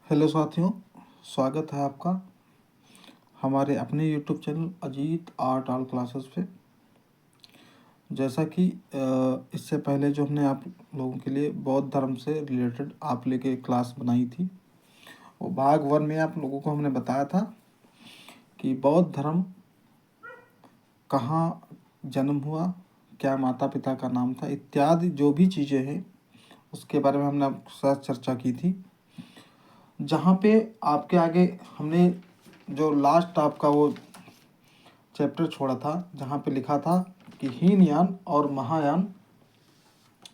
Hello साथियों, स्वागत है आपका हमारे अपने YouTube channel Ajit art all classes पे। जैसा कि इससे पहले जो हमने आप लोगों के लिए बौद्ध धर्म से रिलेटेड आप लेके क्लास बनाई थी, वो भाग 1 में आप लोगों को हमने बताया था कि बौद्ध धर्म कहाँ जन्म हुआ, क्या माता पिता का नाम था, इत्यादि जो भी चीज़ें हैं उसके बारे में हमने आपके साथ चर्चा की थी। जहाँ पे आपके आगे हमने जो लास्ट आपका वो चैप्टर छोड़ा था, जहाँ पे लिखा था कि हीनयान और महायान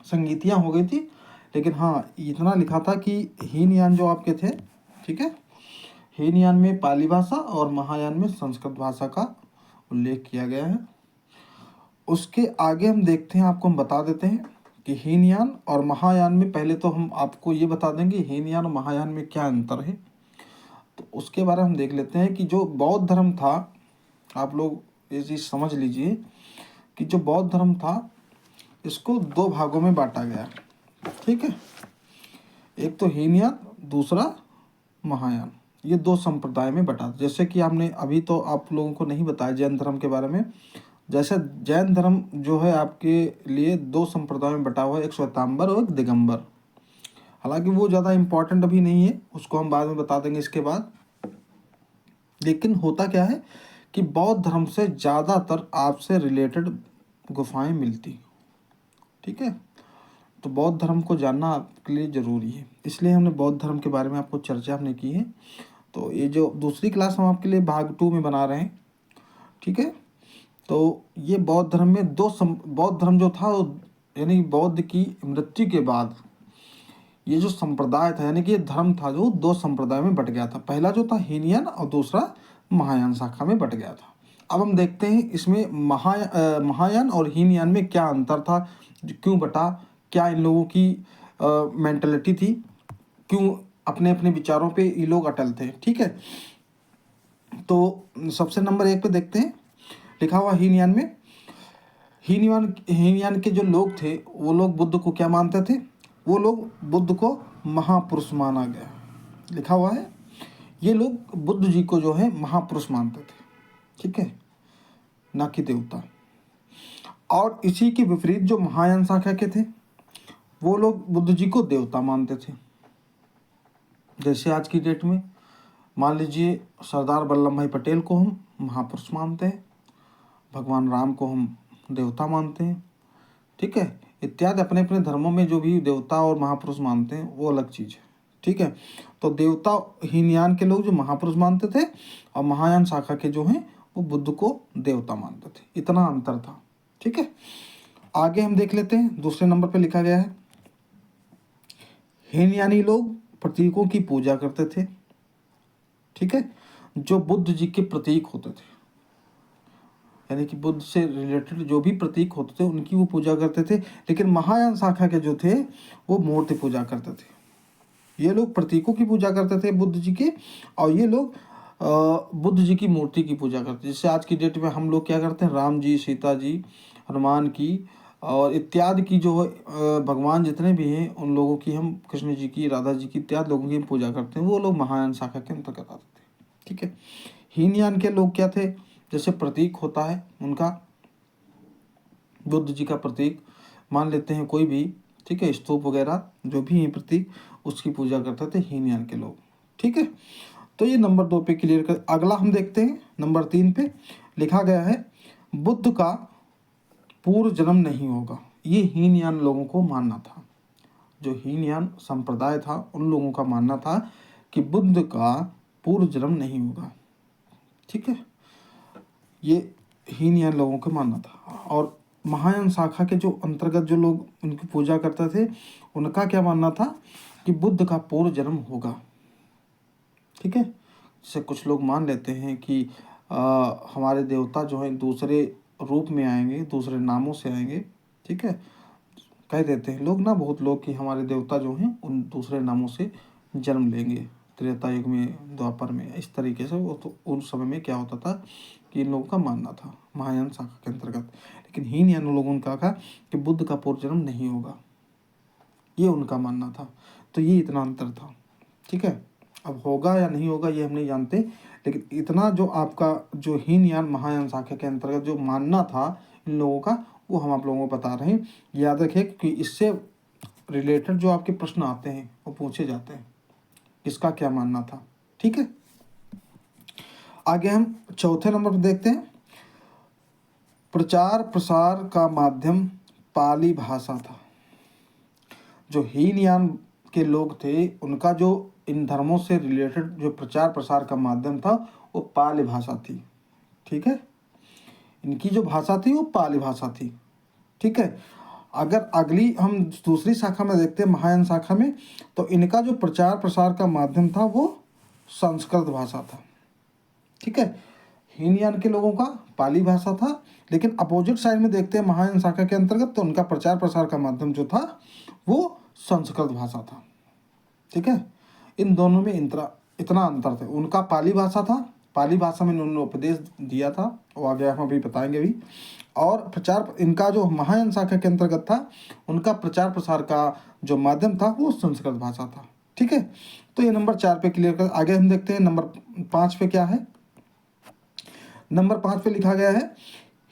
संगीतियाँ हो गई थी, लेकिन हाँ इतना लिखा था कि हीनयान जो आपके थे, ठीक है, हीनयान में पाली भाषा और महायान में संस्कृत भाषा का उल्लेख किया गया है। उसके आगे हम देखते हैं, आपको हम बता देते हैं कि हीनयान और महायान में, पहले तो हम आपको ये बता देंगे हीनयान और महायान में क्या अंतर है, तो उसके बारे में हम देख लेते हैं कि जो बौद्ध धर्म था, आप लोग ये चीज़ समझ लीजिए कि जो बौद्ध धर्म था इसको 2 भागों में बांटा गया, ठीक है। एक तो हीनयान, दूसरा महायान, ये 2 संप्रदाय में बटा। जैसे कि हमने अभी तो आप लोगों को नहीं बताया जैन धर्म के बारे में। जैसे जैन धर्म जो है आपके लिए 2 संप्रदाय में बटा हुआ है, एक श्वेतांबर और एक दिगंबर। हालांकि वो ज़्यादा इम्पोर्टेंट अभी नहीं है, उसको हम बाद में बता देंगे इसके बाद। लेकिन होता क्या है कि बौद्ध धर्म से ज़्यादातर आपसे रिलेटेड गुफाएं मिलती, ठीक है। तो बौद्ध धर्म को जानना आपके लिए ज़रूरी है, इसलिए हमने बौद्ध धर्म के बारे में आपको चर्चा हमने की है। तो ये जो दूसरी क्लास हम आपके लिए भाग 2 में बना रहे हैं, ठीक है। तो ये बौद्ध धर्म में बौद्ध धर्म जो था वो, यानी बौद्ध की मृत्यु के बाद ये जो संप्रदाय था, यानी कि ये धर्म था जो 2 संप्रदाय में बट गया था। पहला जो था हीनयान और दूसरा महायान शाखा में बट गया था। अब हम देखते हैं इसमें महायान और हीनयान में क्या अंतर था, क्यों बटा, क्या इन लोगों की मेंटलिटी थी, क्यों अपने अपने विचारों पे ये लोग अटल थे, ठीक है। तो सबसे नंबर 1 पे देखते हैं, लिखा हुआ हीनयान में, हीनयान के जो लोग थे वो लोग बुद्ध को क्या मानते थे, वो लोग बुद्ध को महापुरुष माना गया, लिखा हुआ है। ये लोग बुद्ध जी को जो है महापुरुष मानते थे, ठीक है, ना कि देवता। और इसी के विपरीत जो महायान शाखा के थे वो लोग बुद्ध जी को देवता मानते थे। जैसे आज की डेट में मान लीजिए सरदार वल्लभ भाई पटेल को हम महापुरुष मानते हैं, भगवान राम को हम देवता मानते हैं, ठीक है, इत्यादि। अपने अपने धर्मों में जो भी देवता और महापुरुष मानते हैं वो अलग चीज़ है, ठीक है। तो देवता हीनयान के लोग जो महापुरुष मानते थे और महायान शाखा के जो हैं वो बुद्ध को देवता मानते थे, इतना अंतर था, ठीक है। आगे हम देख लेते हैं, दूसरे नंबर पे लिखा गया है, हीनयानी लोग प्रतीकों की पूजा करते थे, ठीक है, जो बुद्ध जी के प्रतीक होते थे, यानी कि बुद्ध से रिलेटेड जो भी प्रतीक होते थे उनकी वो पूजा करते थे। लेकिन महायान शाखा के जो थे वो मूर्ति पूजा करते थे। ये लोग प्रतीकों की पूजा करते थे बुद्ध जी के, और ये लोग बुद्ध जी की मूर्ति की पूजा करते हैं। जैसे आज की डेट में हम लोग क्या करते हैं, राम जी, सीता जी, हनुमान की और इत्यादि की जो भगवान जितने भी हैं उन लोगों की, हम कृष्ण जी की, राधा जी की, इत्यादि लोगों की हम पूजा करते हैं, वो लोग महायान शाखा के अंतर्गत आते थे, ठीक है। हीनयान के लोग क्या थे, जैसे प्रतीक होता है उनका, बुद्ध जी का प्रतीक मान लेते हैं कोई भी, ठीक है, स्तूप वगैरह जो भी है प्रतीक, उसकी पूजा करते थे हीनयान के लोग, ठीक है। तो ये नंबर 2 पे क्लियर कर। अगला हम देखते हैं नंबर 3 पे, लिखा गया है बुद्ध का पूर्व जन्म नहीं होगा। ये हीनयान लोगों को मानना था, जो हीनयान संप्रदाय था उन लोगों का मानना था कि बुद्ध का पूर्व जन्म नहीं होगा, ठीक है, ये हीनयान लोगों का मानना था। और महायान शाखा के जो अंतर्गत जो लोग उनकी पूजा करते थे उनका क्या मानना था कि बुद्ध का पूर्व जन्म होगा, ठीक है। जैसे कुछ लोग मान लेते हैं कि हमारे देवता जो हैं दूसरे रूप में आएंगे, दूसरे नामों से आएंगे, ठीक है, कह देते हैं लोग ना, बहुत लोग, कि हमारे देवता जो हैं उन दूसरे नामों से जन्म लेंगे त्रेता युग में, द्वापर में, इस तरीके से। वो तो उस समय में क्या होता था कि इन लोगों का मानना था महायान शाखा के अंतर्गत। लेकिन हीनयान लोगों ने कहा कि बुद्ध का पूर्वजन्म नहीं होगा, ये उनका मानना था। तो ये इतना अंतर था, ठीक है। अब होगा या नहीं होगा ये हम नहीं जानते, लेकिन इतना जो आपका जो हीनयान महायान शाखा के अंतर्गत जो मानना था इन लोगों का, वो हम आप लोगों को बता रहे हैं। याद रखें कि इससे रिलेटेड जो आपके प्रश्न आते हैं वो पूछे जाते हैं, इसका क्या मानना था। ठीक है, आगे हम चौथे नंबर पर देखते हैं। प्रचार प्रसार का माध्यम पाली भाषा था। जो हीनयान के लोग थे उनका जो इन धर्मों से रिलेटेड जो प्रचार प्रसार का माध्यम था वो पाली भाषा थी। ठीक है, इनकी जो भाषा थी वो पाली भाषा थी। ठीक है, अगर अगली हम दूसरी शाखा में देखते हैं महायान शाखा में, तो इनका जो प्रचार प्रसार का माध्यम था वो संस्कृत भाषा था। ठीक है, हीनयान के लोगों का पाली भाषा था, लेकिन अपोजिट साइड में देखते हैं महायान शाखा के अंतर्गत, तो उनका प्रचार प्रसार का माध्यम जो था वो संस्कृत भाषा था। ठीक है, इन दोनों में इतना अंतर था। उनका पाली भाषा था, पाली भाषा में उन्होंने उपदेश दिया था, वो आगे हम अभी बताएंगे भी। और प्रचार इनका जो महायान शाखा के अंतर्गत था, उनका प्रचार प्रसार का जो माध्यम था वो संस्कृत भाषा था। ठीक है, तो ये नंबर 4 पे क्लियर कर। आगे हम देखते हैं नंबर 5 पे क्या है। नंबर 5 पे लिखा गया है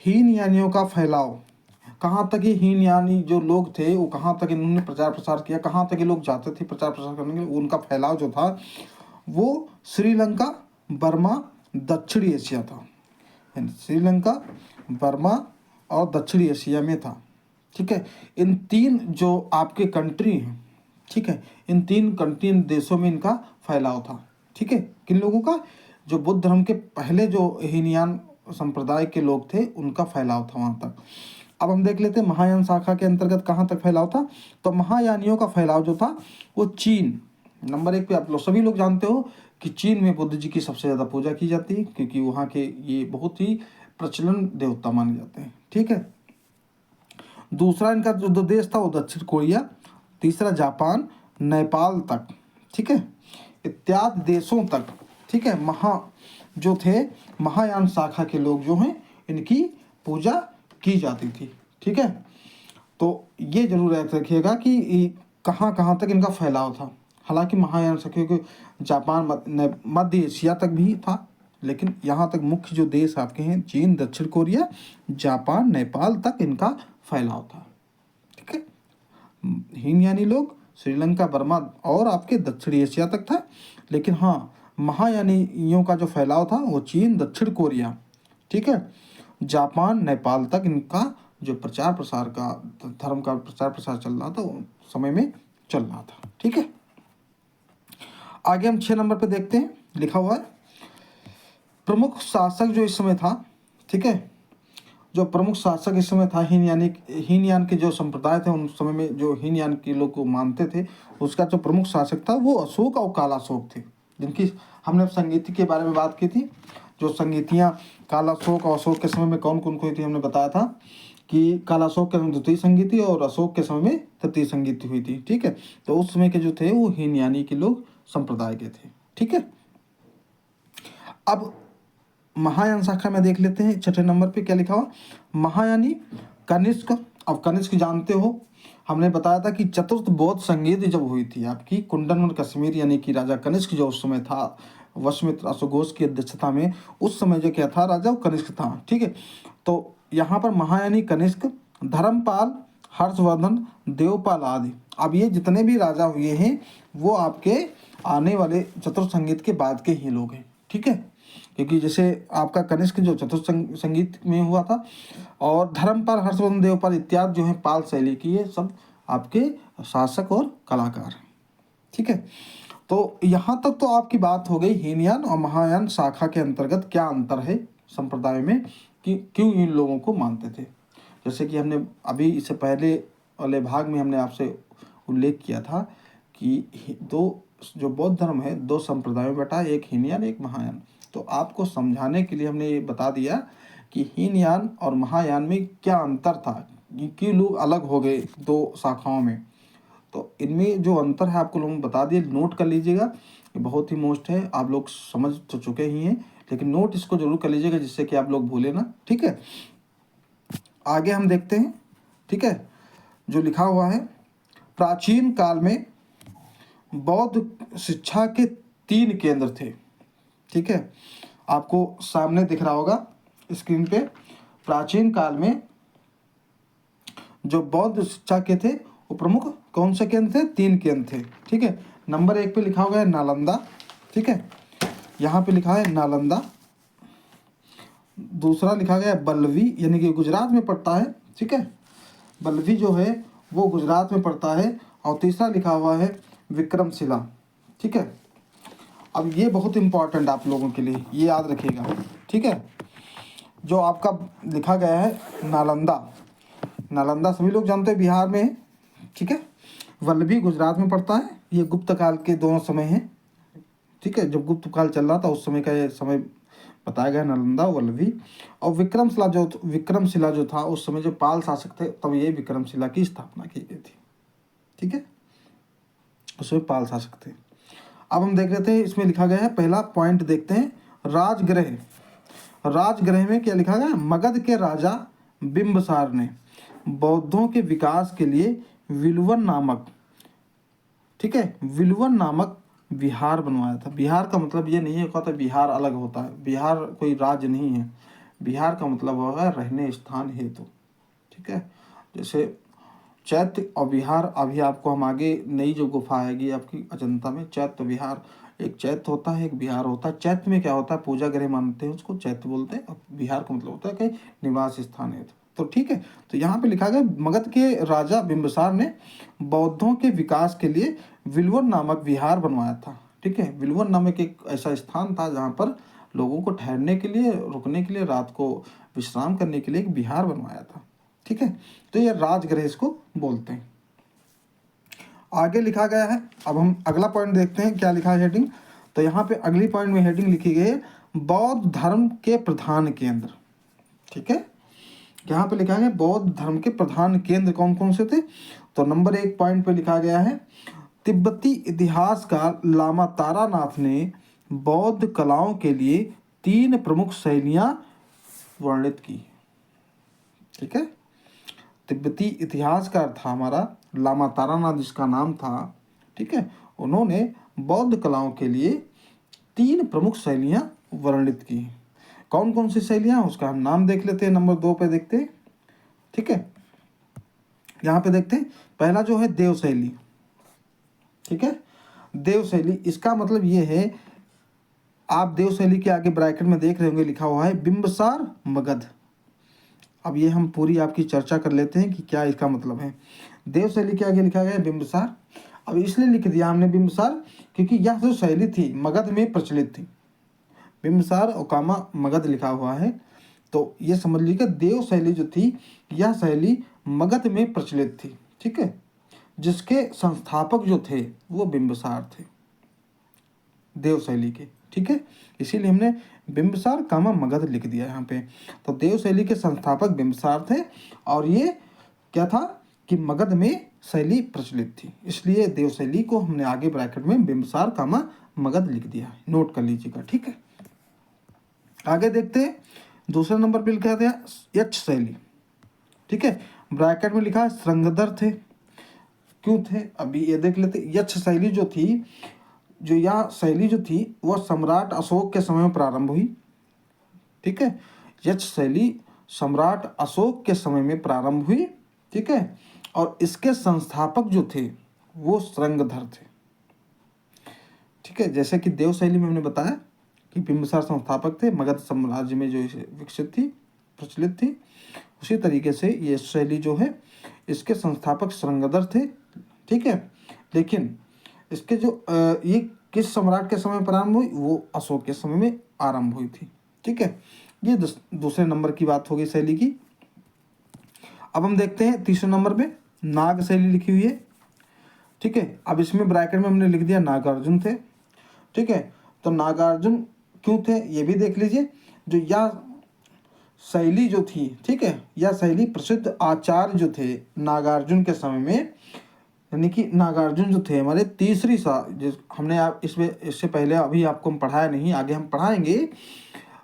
हीनयानियों का फैलाव। कहाँ तक ये हीनयानी जो लोग थे वो कहाँ तक इन्होंने प्रचार प्रसार किया, कहाँ तक ये लोग जाते थे प्रचार प्रसार करने के लिए, उनका फैलाव जो था वो श्रीलंका, बर्मा, दक्षिणी एशिया था। श्रीलंका, बर्मा और दक्षिणी एशिया में था। ठीक है, इन 3 जो आपके कंट्री हैं, ठीक है, इन 3 कंट्री देशों में इनका फैलाव था। ठीक है, किन लोगों का, जो बुद्ध धर्म के पहले जो हीनयान संप्रदाय के लोग थे उनका फैलाव था वहाँ तक। अब हम देख लेते हैं महायान शाखा के अंतर्गत कहाँ तक फैलाव था। तो महायानियों का फैलाव जो था वो चीन, नंबर 1 पे आप लोग सभी लोग जानते हो कि चीन में बुद्ध जी की सबसे ज़्यादा पूजा की जाती है, क्योंकि वहाँ के ये बहुत ही प्रचलन देवता माने जाते हैं। ठीक है, दूसरा इनका जो देश था वो दक्षिण कोरिया, तीसरा जापान, नेपाल तक, ठीक है, इत्यादि देशों तक। ठीक है, जो थे महायान शाखा के लोग जो हैं इनकी पूजा की जाती थी। ठीक है, तो ये जरूर याद रखिएगा कि कहाँ कहाँ तक इनका फैलाव था। हालांकि महायान शाखा के जापान, मध्य एशिया तक भी था, लेकिन यहाँ तक मुख्य जो देश आपके हैं चीन, दक्षिण कोरिया, जापान, नेपाल तक इनका फैलाव था। ठीक है, हीनयानी लोग श्रीलंका, बर्मा और आपके दक्षिणी एशिया तक था, लेकिन हाँ महायानियों का जो फैलाव था वो चीन, दक्षिण कोरिया, ठीक है, जापान, नेपाल तक इनका जो प्रचार प्रसार का धर्म का प्रचार प्रसार चल रहा था वो समय में चल रहा था। ठीक है, आगे हम 6 नंबर पे देखते हैं, लिखा हुआ है प्रमुख शासक जो इस समय था। ठीक है, जो प्रमुख शासक इस समय था हीनयान के जो संप्रदाय थे उन समय में जो हीनयान के लोग को मानते थे, उसका जो प्रमुख शासक था वो अशोक और कालाशोक थे, जिनकी हमने संगीति के बारे में बात की थी। जो संगीतियाँ कालाशोक और अशोक के समय में कौन कौन हुई थी, हमने बताया था कि कालाशोक के समय द्वितीय संगीति और अशोक के समय में तृतीय संगीति हुई थी। ठीक है, तो उस समय के जो थे वो हीनयानी के लोग संप्रदाय के थे। ठीक है, अब महायान शाखा में देख लेते हैं 6 नंबर पे क्या लिखा हुआ, महायानी कनिष्क। अब कनिष्क जानते हो, हमने बताया था कि चतुर्थ बौद्ध संगीत जब हुई थी आपकी कुंडन और कश्मीर, यानी कि राजा कनिष्क जो उस समय था वशमित्र अशोघोष की अध्यक्षता में, उस समय जो क्या था राजा वो कनिष्क था। ठीक है, तो यहाँ पर महायानी कनिष्क, धर्मपाल, हर्षवर्धन, देवपाल आदि, अब ये जितने भी राजा हुए हैं वो आपके आने वाले चतुर्थ संगीत के बाद के ही लोग हैं। ठीक है, क्योंकि जैसे आपका कनिष्क जो चतुर्थ संगीत में हुआ था, और धर्मपाल, हर्षवर्धन, देवपाल इत्यादि जो है पाल शैली की, ये सब आपके शासक और कलाकार हैं। ठीक है, तो यहाँ तक तो आपकी बात हो गई हीनयान और महायान शाखा के अंतर्गत क्या अंतर है संप्रदाय में, कि क्यों इन लोगों को मानते थे। जैसे कि हमने अभी इससे पहले वाले भाग में हमने आपसे उल्लेख किया था कि दो जो बौद्ध धर्म है 2 संप्रदायों में बटा, एक हीनयान एक महायान। तो आपको समझाने के लिए हमने ये बता दिया कि हीनयान और महायान में क्या अंतर था, क्यों लोग अलग हो गए 2 शाखाओं में। तो इनमें जो अंतर है आपको लोगों बता दिए, नोट कर लीजिएगा, ये बहुत ही मोस्ट है, आप लोग समझ तो चुके ही हैं, लेकिन नोट इसको जरूर कर लीजिएगा जिससे कि आप लोग भूले ना। ठीक है, आगे हम देखते हैं। ठीक है, जो लिखा हुआ है प्राचीन काल में बौद्ध शिक्षा के 3 केंद्र थे। ठीक है, आपको सामने दिख रहा होगा स्क्रीन पे। प्राचीन काल में जो बौद्ध शिक्षा के थे वो प्रमुख कौन से केंद्र थे? 3 केंद्र थे। ठीक है, नंबर 1 पे लिखा हुआ है नालंदा। ठीक है, यहाँ पे लिखा है नालंदा। दूसरा लिखा गया है बल्लवी, यानी कि गुजरात में पड़ता है। ठीक है, बल्लवी जो है वो गुजरात में पड़ता है। और तीसरा लिखा हुआ है विक्रमशिला। ठीक है, अब ये बहुत इंपॉर्टेंट आप लोगों के लिए, ये याद रखिएगा। ठीक है, जो आपका लिखा गया है नालंदा, नालंदा सभी लोग जानते हैं बिहार में है। ठीक है, वल्लभी गुजरात में पड़ता है। ये गुप्त काल के दोनों समय हैं। ठीक है, जब गुप्त काल चल रहा था उस समय का ये समय बताया गया, नालंदा वल्लभी। और विक्रमशिला जो था उस समय जो पाल शासक थे तब ये विक्रमशिला की स्थापना की गई थी। ठीक है, उसमें पाल शासक थे। अब हम देख लेते हैं, इसमें लिखा गया है, पहला पॉइंट देखते हैं, राजगृह। राजगृह में क्या लिखा गया? मगध के राजा बिंबसार ने बौद्धों के विकास के लिए विलवन नामक, ठीक है, विलवन नामक विहार बनवाया था। बिहार का मतलब ये नहीं है कहता बिहार अलग होता है, बिहार कोई राज्य नहीं है। बिहार का मतलब होगा रहने स्थान हेतु। ठीक है, जैसे चैत्य और विहार, अभी आपको हम आगे नई जो गुफा आएगी आपकी अजंता में, चैत्य विहार, एक चैत्य होता है एक विहार होता है। चैत्य में क्या होता है? पूजा गृह मानते हैं उसको, चैत्य बोलते हैं। और विहार का मतलब होता है कि निवास स्थान है। तो ठीक है, तो यहाँ पे लिखा गया मगध के राजा बिंबिसार ने बौद्धों के विकास के लिए विलवन नामक विहार बनवाया था। ठीक है, विलवन नामक एक ऐसा स्थान था जहाँ पर लोगों को ठहरने के लिए, रुकने के लिए, रात को विश्राम करने के लिए एक विहार बनवाया था। ठीक है, तो ये राजगृह इसको बोलते हैं। आगे लिखा गया है, अब हम अगला पॉइंट देखते हैं क्या लिखा है हेडिंग। तो यहाँ पे अगली पॉइंट में हेडिंग लिखी गई है बौद्ध धर्म के प्रधान केंद्र। ठीक है, यहाँ पे लिखा है बौद्ध धर्म के प्रधान केंद्र कौन कौन से थे। तो नंबर 1 पॉइंट पे लिखा गया है तिब्बती इतिहासकार लामा तारानाथ ने बौद्ध कलाओं के लिए 3 प्रमुख शैलियाँ वर्णित की। ठीक है, तिब्बती इतिहासकार था हमारा लामा तारानाथ जिसका नाम था। ठीक है, उन्होंने बौद्ध कलाओं के लिए 3 प्रमुख शैलियाँ वर्णित की। कौन कौन सी शैलियाँ, उसका हम नाम देख लेते हैं। नंबर 2 पे देखते हैं। ठीक है, यहाँ पे देखते हैं, पहला जो है देव शैली। ठीक है, देव शैली, इसका मतलब ये है, आप देव शैली के आगे ब्रैकेट में देख रहे होंगे लिखा हुआ है बिंबसार मगध। अब ये हम पूरी आपकी चर्चा कर लेते हैं कि क्या इसका मतलब है। देव शैली के आगे लिखा गया है बिंबसार। अब इसलिए लिख दिया हमने बिंबसार क्योंकि यह जो शैली थी मगध में प्रचलित थी। बिंबसार और कामा मगध लिखा हुआ है, तो ये समझ लीजिए देव शैली जो थी यह शैली मगध में प्रचलित थी। ठीक है, जिसके संस्थापक जो थे वो बिंबसार थे देव शैली के। ठीक है, इसीलिए हमने बिंबसार कामा मगध लिख दिया यहाँ पे। तो देव शैली के संस्थापक बिंबसार थे और ये क्या था कि मगध में शैली प्रचलित थी, इसलिए देव शैली को हमने आगे ब्रैकेट में बिंबसार कामा मगध लिख दिया। नोट कर लीजिएगा। ठीक है, आगे देखते हैं, दूसरे नंबर पे लिखा गया यक्ष शैली। ठीक है, ब्रैकेट में लिखा है श्रृंगधर थे। क्यों थे अभी ये देख लेते। यक्ष शैली जो थी, जो यह शैली जो थी वह सम्राट अशोक के समय में प्रारंभ हुई। ठीक है, यक्ष शैली सम्राट अशोक के समय में प्रारंभ हुई। ठीक है, और इसके संस्थापक जो थे वो श्रृंगधर थे। ठीक है, जैसे कि देव शैली में हमने बताया कि बिंबिसार संस्थापक थे, मगध साम्राज्य में जो विकसित थी, प्रचलित थी, उसी तरीके से ये शैली जो है इसके संस्थापक श्रृंगधर थे। ठीक है, लेकिन इसके जो ये किस सम्राट के समय प्रारंभ हुई, वो अशोक के समय में आरंभ हुई थी। ठीक है, ये दूसरे नंबर की बात होगी शैली की। अब हम देखते हैं तीसरे नंबर पे नाग शैली लिखी हुई है। ठीक है, अब इसमें ब्रैकेट में हमने लिख दिया नागार्जुन थे। ठीक है, तो नागार्जुन क्यों थे ये भी देख लीजिए। जो यह शैली जो थी, ठीक है, यह शैली प्रसिद्ध आचार्य जो थे नागार्जुन के समय में, यानी कि नागार्जुन जो थे हमारे तीसरी हमने आप इससे पहले अभी आपको हम पढ़ाया नहीं, आगे हम पढ़ाएंगे।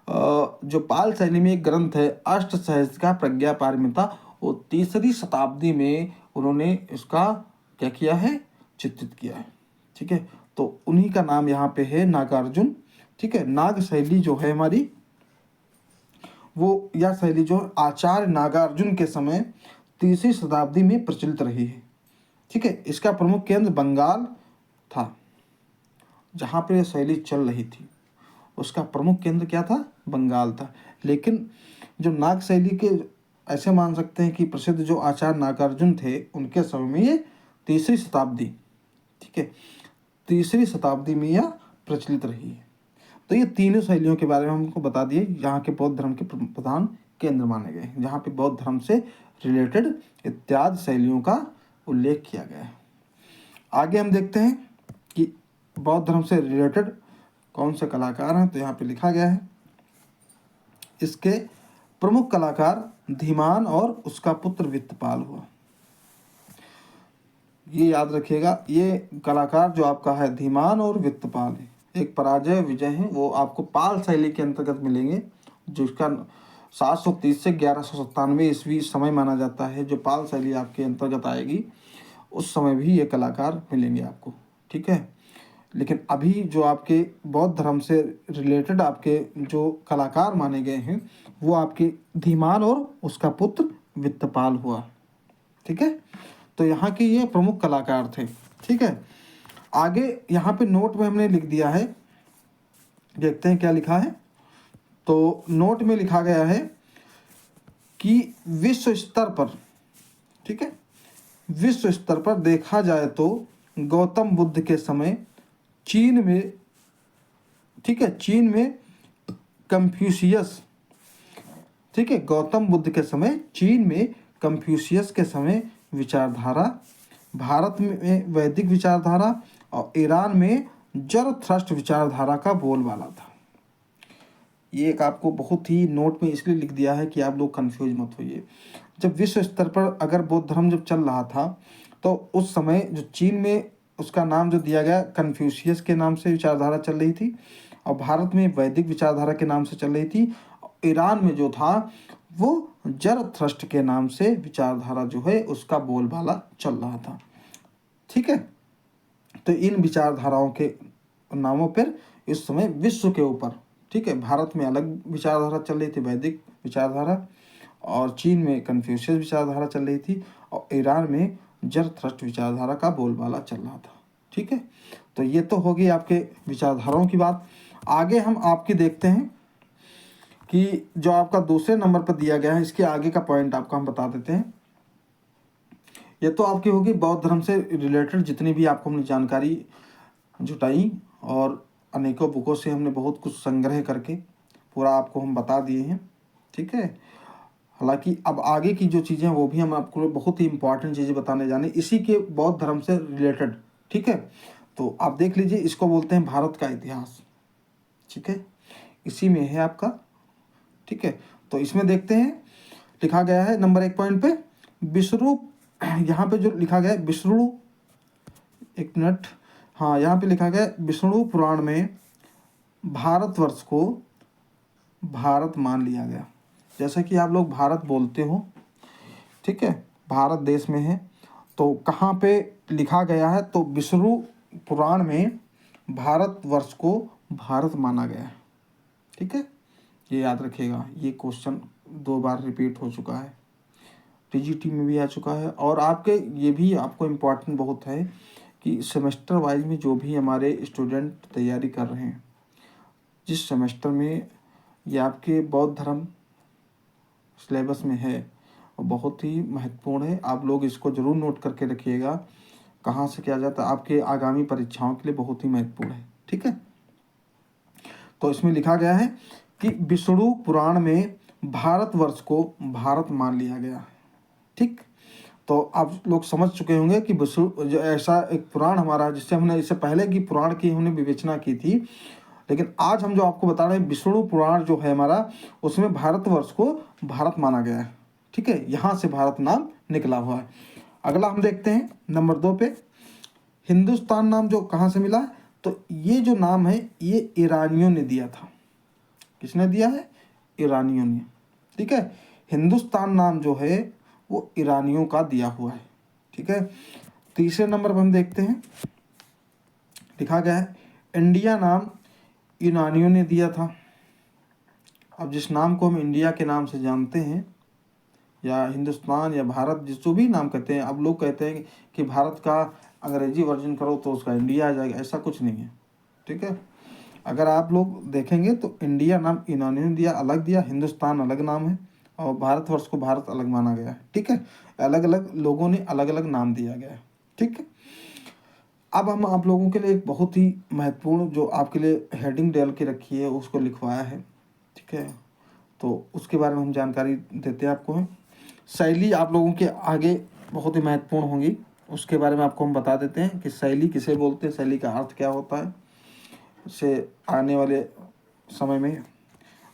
जो पाल शैली में एक ग्रंथ है अष्ट सहस्त्र प्रज्ञा पारमिता, वो 3री शताब्दी में उन्होंने इसका क्या किया है, चित्रित किया है। ठीक है, तो उन्हीं का नाम यहाँ पे है नागार्जुन। ठीक है, नाग शैली जो है हमारी, वो यह शैली जो आचार्य नागार्जुन के समय 3वीं शताब्दी में प्रचलित रही है। ठीक है, इसका प्रमुख केंद्र बंगाल था, जहाँ पर यह शैली चल रही थी उसका प्रमुख केंद्र क्या था, बंगाल था। लेकिन जो नाग शैली के ऐसे मान सकते हैं कि प्रसिद्ध जो आचार्य नागार्जुन थे, उनके समय में ये 3वीं शताब्दी, ठीक है, 3वीं शताब्दी में यह प्रचलित रही है। तो ये तीनों शैलियों के बारे में हमको बता दिए, यहाँ के बौद्ध धर्म के प्रधान केंद्र माने गए हैं, जहाँ पे बौद्ध धर्म से रिलेटेड इत्यादि शैलियों का उल्लेख किया गया है। आगे हम देखते हैं कि बौद्ध धर्म से रिलेटेड कौन से कलाकार हैं। तो यहाँ पे लिखा गया है, इसके प्रमुख कलाकार धीमान और उसका पुत्र वित्तपाल हुआ। ये याद रखिएगा, ये कलाकार जो आपका है धीमान और वित्तपाल है। एक पराजय विजय है, वो आपको पाल शैली के अंतर्गत मिलेंगे, जिसका 730 से 1197 ईस्वी समय माना जाता है। जो पाल शैली आपके अंतर्गत आएगी उस समय भी ये कलाकार मिलेंगे आपको। ठीक है, लेकिन अभी जो आपके बौद्ध धर्म से रिलेटेड आपके जो कलाकार माने गए हैं वो आपके धीमान और उसका पुत्र वित्तपाल हुआ। ठीक है, तो यहाँ के ये प्रमुख कलाकार थे। ठीक है, आगे यहाँ पे नोट में हमने लिख दिया है, देखते हैं क्या लिखा है। तो नोट में लिखा गया है कि विश्व स्तर पर, ठीक है, विश्व स्तर पर देखा जाए तो गौतम बुद्ध के समय चीन में, ठीक है, चीन में कंफ्यूशियस, ठीक है, गौतम बुद्ध के समय चीन में कंफ्यूशियस के समय विचारधारा, भारत में वैदिक विचारधारा और ईरान में जरथ्रस्ट विचारधारा का बोलबाला था। ये एक आपको बहुत ही नोट में इसलिए लिख दिया है कि आप लोग कंफ्यूज मत होइए। जब विश्व स्तर पर अगर बौद्ध धर्म जब चल रहा था तो उस समय जो चीन में उसका नाम जो दिया गया कन्फ्यूशियस के नाम से विचारधारा चल रही थी, और भारत में वैदिक विचारधारा के नाम से चल रही थी। ईरान में जो था वो जरथ्रस्ट के नाम से विचारधारा जो है उसका बोलबाला चल रहा था। ठीक है, तो इन विचारधाराओं के नामों पर इस समय विश्व के ऊपर, ठीक है, भारत में अलग विचारधारा चल रही थी वैदिक विचारधारा, और चीन में कन्फ्यूशियस विचारधारा चल रही थी, और ईरान में जरथ्रस्ट विचारधारा का बोलबाला चल रहा था। ठीक है, तो ये तो होगी आपके विचारधाराओं की बात। आगे हम आपकी देखते हैं कि जो आपका दूसरे नंबर पर दिया गया है, इसके आगे का पॉइंट आपको हम बता देते हैं। ये तो आपकी होगी बौद्ध धर्म से रिलेटेड जितनी भी आपको हमने जानकारी जुटाई, और अनेकों बुकों से हमने बहुत कुछ संग्रह करके पूरा आपको हम बता दिए हैं। ठीक है, हालांकि अब आगे की जो चीज़ें हैं वो भी हम आपको बहुत ही इंपॉर्टेंट चीज़ें बताने जाने इसी के बौद्ध धर्म से रिलेटेड। ठीक है, तो आप देख लीजिए, इसको बोलते हैं भारत का इतिहास। ठीक है, इसी में है आपका। ठीक है, तो इसमें देखते हैं लिखा गया है नंबर 1 पॉइंट पे विष्णु, यहाँ पे जो लिखा गया है विष्णु, एक मिनट, हाँ, यहाँ पे लिखा गया है विष्णु पुराण में भारतवर्ष को भारत मान लिया गया। जैसा कि आप लोग भारत बोलते हो, ठीक है, भारत देश में है, तो कहाँ पे लिखा गया है, तो विष्णु पुराण में भारतवर्ष को भारत माना गया है। ठीक है, ये याद रखिएगा, ये क्वेश्चन 2 बार रिपीट हो चुका है, टीजीटी में भी आ चुका है, और आपके ये भी आपको इम्पोर्टेंट बहुत है कि सेमेस्टर वाइज में जो भी हमारे स्टूडेंट तैयारी कर रहे हैं, जिस सेमेस्टर में ये आपके बौद्ध धर्म सिलेबस में है, वो बहुत ही महत्वपूर्ण है। आप लोग इसको ज़रूर नोट करके रखिएगा, कहाँ से क्या जाता है, आपके आगामी परीक्षाओं के लिए बहुत ही महत्वपूर्ण है। ठीक है, तो इसमें लिखा गया है कि विष्णु पुराण में भारतवर्ष को भारत मान लिया गया। ठीक, तो आप लोग समझ चुके होंगे कि विष्णु जो ऐसा एक पुराण हमारा, जिससे हमने इससे पहले की पुराण की हमने विवेचना की थी, लेकिन आज हम जो आपको बता रहे हैं विष्णु पुराण जो है हमारा, उसमें भारतवर्ष को भारत माना गया है। ठीक है, यहाँ से भारत नाम निकला हुआ है। अगला हम देखते हैं नंबर 2 पे हिंदुस्तान नाम जो कहाँ से मिला, तो ये जो नाम है ये ईरानियों ने दिया था। किसने दिया है? ईरानियों ने। ठीक है, हिंदुस्तान नाम जो है वो ईरानियों का दिया हुआ है। ठीक है, तीसरे नंबर पर हम देखते हैं लिखा गया है इंडिया नाम यूनानियों ने दिया था। अब जिस नाम को हम इंडिया के नाम से जानते हैं या हिंदुस्तान या भारत, जिस जो भी नाम कहते हैं, अब लोग कहते हैं कि भारत का अंग्रेजी वर्जन करो तो उसका इंडिया आ जाएगा, ऐसा कुछ नहीं है। ठीक है, अगर आप लोग देखेंगे तो इंडिया नाम यूनानियों ने दिया, अलग दिया, हिंदुस्तान अलग नाम है और भारतवर्ष को भारत अलग माना गया है। ठीक है, अलग अलग लोगों ने अलग अलग नाम दिया गया है। ठीक है, अब हम आप लोगों के लिए एक बहुत ही महत्वपूर्ण जो आपके लिए हेडिंग डाल के रखी है उसको लिखवाया है। ठीक है, तो उसके बारे में हम जानकारी देते हैं आपको। शैली आप लोगों के आगे बहुत ही महत्वपूर्ण होंगी, उसके बारे में आपको हम बता देते हैं कि शैली किसे बोलते हैं, शैली का अर्थ क्या होता है। उससे आने वाले समय में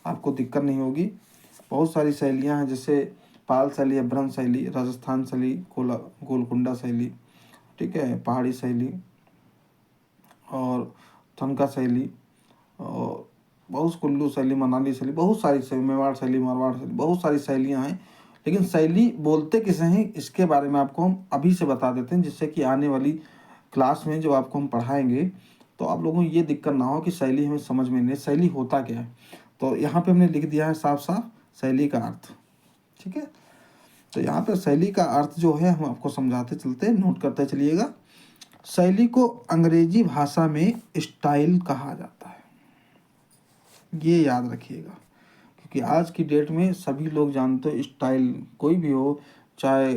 आपको दिक्कत नहीं होगी। बहुत सारी शैलियाँ हैं, जैसे पाल शैली, अभ्रंश शैली, राजस्थान शैली, गोलकुंडा शैली, ठीक है, पहाड़ी शैली और ठनका शैली और बहुत कुल्लू शैली, मनाली शैली, बहुत सारी शैली, मेवाड़ शैली, मारवाड़ शैली, बहुत सारी शैलियाँ हैं। लेकिन शैली बोलते किसे हैं इसके बारे में आपको हम अभी से बता देते हैं, जिससे कि आने वाली क्लास में जो आपको हम पढ़ाएंगे तो आप लोगों को ये दिक्कत ना हो कि शैली हमें समझ में नहीं, शैली होता क्या है। तो यहाँ पे हमने लिख दिया है साफ साफ शैली का अर्थ। ठीक है, तो यहाँ पे शैली का अर्थ जो है हम आपको समझाते चलते, नोट करते चलिएगा। शैली को अंग्रेजी भाषा में स्टाइल कहा जाता है, ये याद रखिएगा, क्योंकि आज की डेट में सभी लोग जानते हो स्टाइल, कोई भी हो, चाहे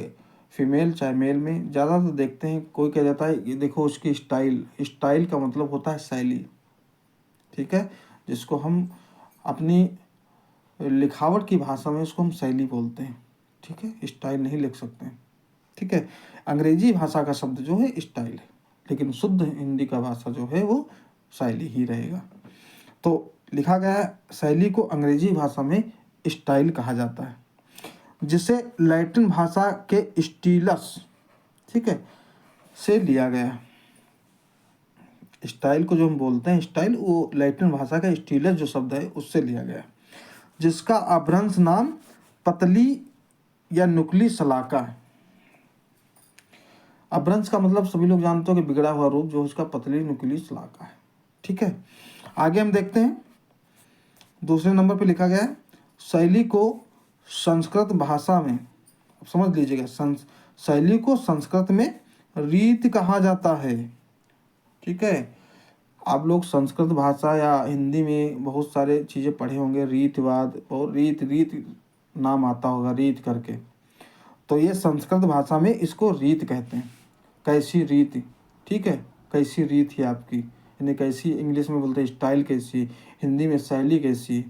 फीमेल चाहे मेल में, ज़्यादा तो देखते हैं कोई कह जाता है ये देखो उसकी स्टाइल। स्टाइल का मतलब होता है शैली। ठीक है, जिसको हम अपनी लिखावट की भाषा में उसको हम शैली बोलते हैं। ठीक है, स्टाइल नहीं लिख सकते हैं। ठीक है, अंग्रेजी भाषा का शब्द जो है स्टाइल है, लेकिन शुद्ध हिंदी का भाषा जो है वो शैली ही रहेगा। तो लिखा गया है शैली को अंग्रेजी भाषा में स्टाइल कहा जाता है, जिसे लैटिन भाषा के स्टीलस, ठीक है, से लिया गया। स्टाइल को जो हम बोलते हैं स्टाइल, वो लैटिन भाषा का स्टीलस जो शब्द है उससे लिया गया, जिसका अपभ्रंश नाम पतली या नुकीली शलाका है। अपभ्रंश का मतलब सभी लोग जानते हो कि बिगड़ा हुआ रूप, जो उसका पतली नुकीली शलाका है। ठीक है, आगे हम देखते हैं। दूसरे नंबर पे लिखा गया है शैली को संस्कृत भाषा में, समझ लीजिएगा, शैली को संस्कृत में रीत कहा जाता है। ठीक है, आप लोग संस्कृत भाषा या हिंदी में बहुत सारे चीज़ें पढ़े होंगे, रीतवाद और रीत रीत नाम आता होगा, रीत करके, तो ये संस्कृत भाषा में इसको रीत कहते हैं। कैसी रीत, ठीक है, कैसी रीत है आपकी, यानी कैसी, इंग्लिश में बोलते हैं स्टाइल कैसी, हिंदी में शैली कैसी,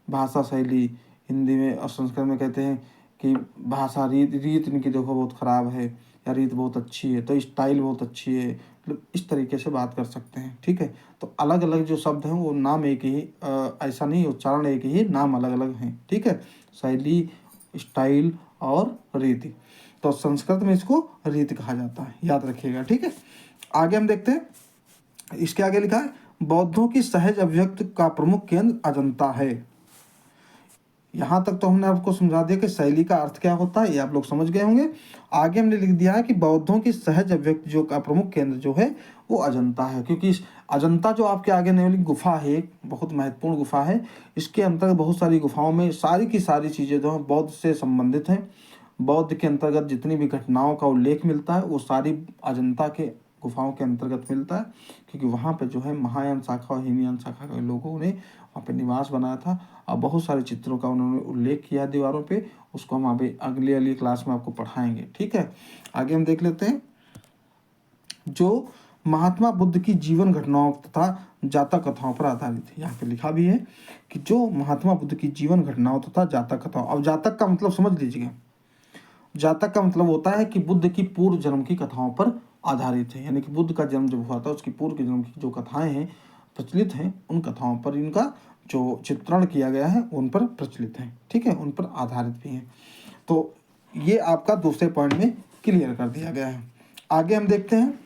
भाषा शैली हिंदी में, और संस्कृत में कहते हैं कि भाषा रीत, रीत इनकी देखो बहुत ख़राब है या रीत बहुत अच्छी है, तो स्टाइल बहुत अच्छी है, मतलब इस तरीके से बात कर सकते हैं। ठीक है, तो अलग अलग जो शब्द हैं वो नाम एक ही, ऐसा नहीं, उच्चारण एक ही, नाम अलग अलग हैं। ठीक है, शैली, स्टाइल और रीति, तो संस्कृत में इसको रीत कहा जाता है, याद रखिएगा। ठीक है, आगे हम देखते हैं, इसके आगे लिखा है बौद्धों की सहज अभिव्यक्ति का प्रमुख केंद्र अजंता है। यहाँ तक तो हमने आपको समझा दिया कि शैली का अर्थ क्या होता है, ये आप लोग समझ गए होंगे। आगे हमने लिख दिया है कि बौद्धों की सहज अभिव्यक्ति जो का प्रमुख केंद्र जो है वो अजंता है, क्योंकि इस अजंता जो आपके आगे नहीं वाली गुफा है, एक बहुत महत्वपूर्ण गुफा है, इसके अंतर्गत बहुत सारी गुफाओं में सारी की सारी चीज़ें जो हैं बौद्ध से संबंधित हैं। बौद्ध के अंतर्गत जितनी भी घटनाओं का उल्लेख मिलता है वो सारी अजंता के गुफाओं के अंतर्गत मिलता है, क्योंकि वहाँ पे जो है महायान शाखा और हीनयान शाखा के लोगों ने वहाँ पे निवास बनाया था और बहुत सारे चित्रों का उन्होंने उल्लेख किया दीवारों पे, उसको हम अभी अगली अगली क्लास में आपको पढ़ाएंगे। ठीक है, आगे हम देख लेते हैं जो महात्मा बुद्ध की जीवन घटनाओं तथा जातक कथाओं पर आधारित है। यहाँ पे लिखा भी है कि जो महात्मा बुद्ध की जीवन घटनाओं तथा जातक कथाओं, अब जातक का मतलब समझ लीजिएगा, जातक का मतलब होता है कि बुद्ध की पूर्व जन्म की कथाओं पर आधारित है, यानी कि बुद्ध का जन्म जब हुआ था उसकी पूर्व के जन्म की जो कथाएं हैं प्रचलित हैं, उन कथाओं पर इनका जो चित्रण किया गया है उन पर प्रचलित हैं। ठीक है, उन पर आधारित भी हैं। तो ये आपका दूसरे पॉइंट में क्लियर कर दिया गया है। आगे हम देखते हैं,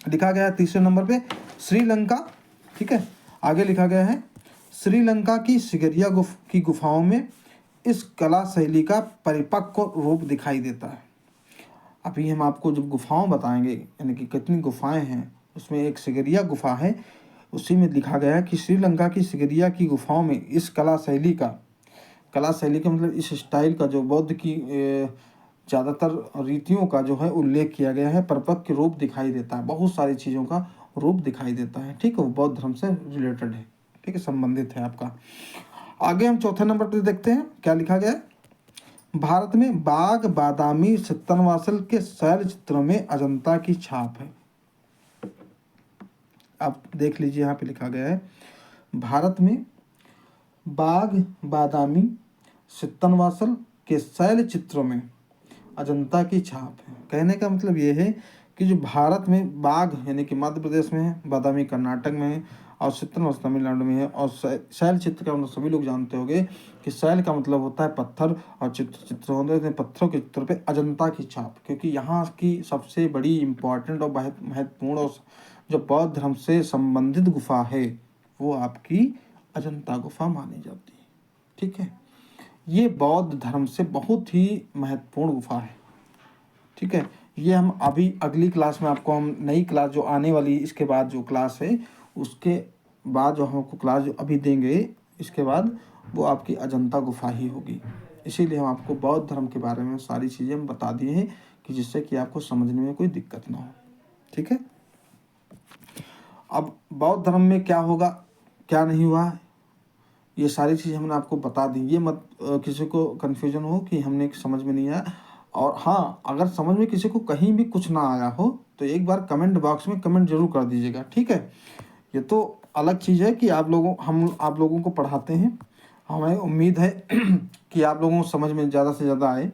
लिखा गया है तीसरे नंबर पे श्रीलंका। ठीक है, आगे लिखा गया है श्रीलंका की सिगरिया की गुफाओं में इस कला शैली का परिपक्व रूप दिखाई देता है। अभी हम आपको जब गुफाओं बताएंगे, यानी कि कितनी गुफाएं हैं उसमें एक सिगरिया गुफा है, उसी में लिखा गया है कि श्रीलंका की सिगरिया की गुफाओं में इस कला शैली का मतलब इस स्टाइल का जो बौद्ध की ज़्यादातर रीतियों का जो है उल्लेख किया गया है, परिपक्व रूप दिखाई देता है, बहुत सारी चीज़ों का रूप दिखाई देता है। ठीक है, वो बौद्ध धर्म से रिलेटेड है, ठीक है, संबंधित है आपका। आगे हम चौथे नंबर पर देखते हैं क्या लिखा गया है। भारत में बाघ बादामी सित्तनवासल के शैल चित्रों में अजंता की छाप है। आप देख लीजिए, यहाँ पे लिखा गया है भारत में बाघ बादामी सित्तनवासल के शैल चित्रों में अजंता की छाप है। कहने का मतलब ये है कि जो भारत में बाघ यानी कि मध्य प्रदेश में है, बादामी कर्नाटक में है और सित्तनवासल तमिलनाडु में है। और शैल चित्र का मतलब सभी लोग जानते होंगे कि शैल का मतलब होता है पत्थर, और चित्र होते हैं पत्थरों के चित्र पे अजंता की छाप, क्योंकि यहाँ की सबसे बड़ी इम्पॉर्टेंट और महत्वपूर्ण और जो बौद्ध धर्म से संबंधित गुफा है वो आपकी अजंता गुफा मानी जाती है। ठीक है, ये बौद्ध धर्म से बहुत ही महत्वपूर्ण गुफा है। ठीक है, ये हम अभी अगली क्लास में आपको, हम नई क्लास जो आने वाली इसके बाद जो क्लास है उसके बाद जो हमको क्लास जो अभी देंगे इसके बाद वो आपकी अजंता गुफा ही होगी। इसीलिए हम आपको बौद्ध धर्म के बारे में सारी चीज़ें हम बता दिए हैं कि जिससे कि आपको समझने में कोई दिक्कत ना हो। ठीक है, अब बौद्ध धर्म में क्या होगा क्या नहीं हुआ ये सारी चीज़ हमने आपको बता दी। ये मत किसी को कन्फ्यूजन हो कि हमने समझ में नहीं आया। और हाँ, अगर समझ में किसी को कहीं भी कुछ ना आया हो तो एक बार कमेंट बॉक्स में कमेंट जरूर कर दीजिएगा। ठीक है, ये तो अलग चीज़ है कि हम आप लोगों को पढ़ाते हैं, हमें उम्मीद है कि आप लोगों को समझ में ज़्यादा से ज़्यादा आए।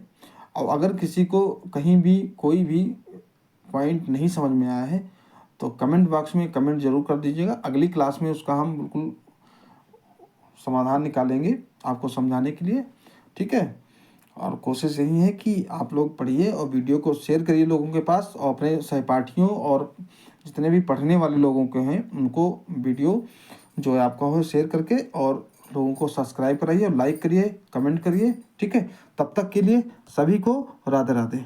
और अगर किसी को कहीं भी कोई भी पॉइंट नहीं समझ में आया है तो कमेंट बॉक्स में कमेंट जरूर कर दीजिएगा। अगली क्लास में उसका हम बिल्कुल समाधान निकालेंगे आपको समझाने के लिए। ठीक है, और कोशिश यही है कि आप लोग पढ़िए और वीडियो को शेयर करिए लोगों के पास, और अपने सहपाठियों और जितने भी पढ़ने वाले लोगों के हैं उनको वीडियो जो है आपका हो शेयर करके, और लोगों को सब्सक्राइब कराइए और लाइक करिए, कमेंट करिए। ठीक है, तब तक के लिए सभी को राधे राधे।